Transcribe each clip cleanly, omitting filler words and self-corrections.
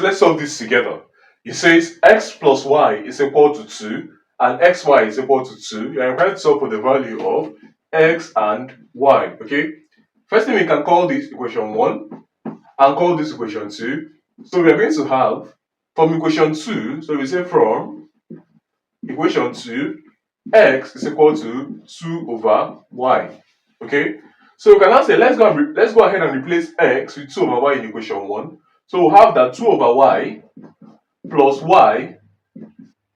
Let's solve this together. It says x plus y is equal to 2 and xy is equal to 2. You are required to solve for the value of x and y. Okay. First thing, we can call this equation 1 and call this equation 2. So we are going to have from equation 2, so we say from equation 2, x is equal to 2 over y. Okay. So we can now say let's go ahead and replace x with 2 over y in equation 1. So we'll have that 2 over y plus y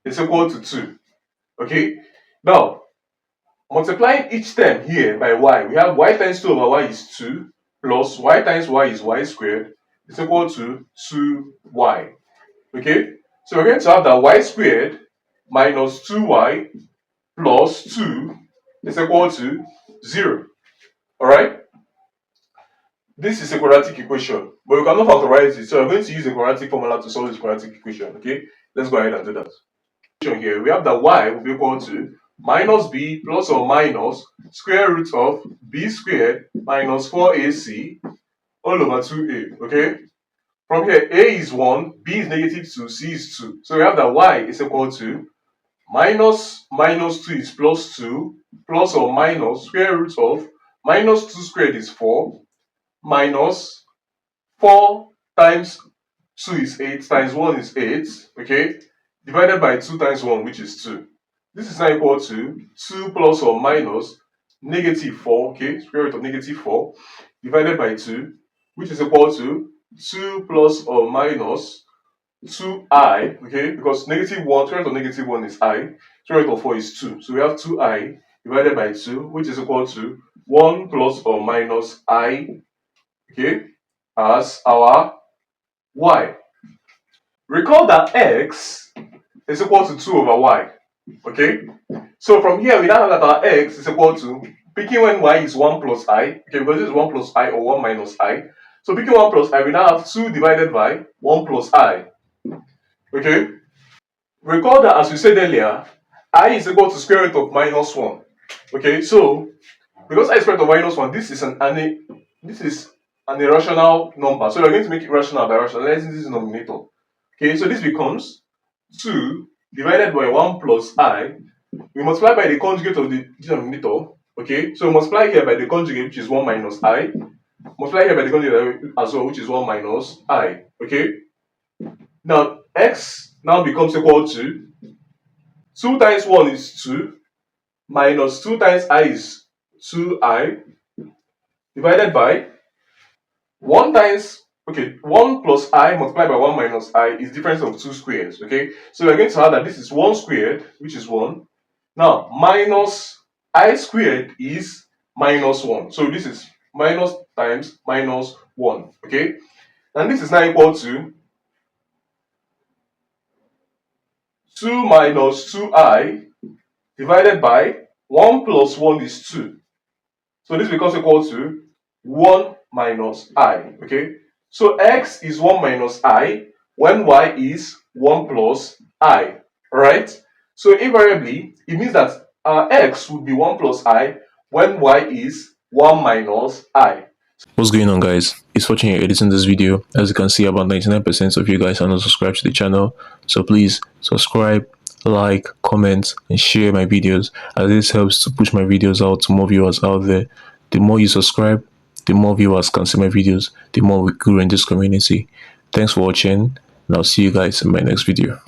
is equal to 2. Okay. Now, multiplying each term here by y, we have y times 2 over y is 2 plus y times y is y squared is equal to 2y. Okay. So we're going to have that y squared minus 2y plus 2 is equal to 0. Alright. This is a quadratic equation, but we cannot factorize it, so we're going to use a quadratic formula to solve this quadratic equation. Okay, let's go ahead and do that. Here we have that y will be equal to minus b plus or minus square root of b squared minus 4ac all over 2a. Okay, from here a is 1, b is negative 2, c is 2. So we have that y is equal to minus 2 is plus 2 plus or minus square root of minus 2 squared is 4 minus 4 times 2 is 8 times 1 is 8, okay, divided by 2 times 1, which is 2. This is now equal to 2 plus or minus negative 4, okay, square root of negative 4 divided by 2, which is equal to 2 plus or minus 2i, okay, because negative 1, square root of negative 1 is I, square root of 4 is 2. So we have 2i divided by 2, which is equal to 1 plus or minus I, okay, as our y. Recall that x is equal to 2 over y. Okay, so from here we now have that our x is equal to, picking when y is 1 plus I, okay, because this is 1 plus I or 1 minus I. So picking 1 plus I, we now have 2 divided by 1 plus I. Okay, recall that as we said earlier, I is equal to square root of minus 1. Okay, so because I is square root of minus 1, this is an irrational number, so we're going to make it rational by rationalizing this denominator. Okay, so this becomes 2 divided by 1 plus I. We multiply by the conjugate of the denominator. Okay, so we multiply here by the conjugate, which is 1 minus I. Multiply here by the conjugate as well, which is 1 minus I. Okay, now x now becomes equal to 2 times 1 is 2 minus 2 times I is 2i divided by 1 times, okay, 1 plus I multiplied by 1 minus I is difference of 2 squares. Okay, so we're going to have that this is 1 squared, which is 1. Now minus I squared is minus 1. So this is minus times minus 1. Okay, and this is now equal to 2 minus 2i divided by 1 plus 1 is 2. So this becomes equal to 1 minus I. Okay, so x is 1 minus I when y is 1 plus I. Alright, so invariably it means that x would be 1 plus I when y is 1 minus I. What's going on, guys? It's watching here editing this video. As you can see, about 99% of you guys are not subscribed to the channel, so please subscribe, like, comment and share my videos, as this helps to push my videos out to more viewers out there. The more you subscribe, the more viewers can see my videos, the more we grow in this community. Thanks for watching, and I'll see you guys in my next video.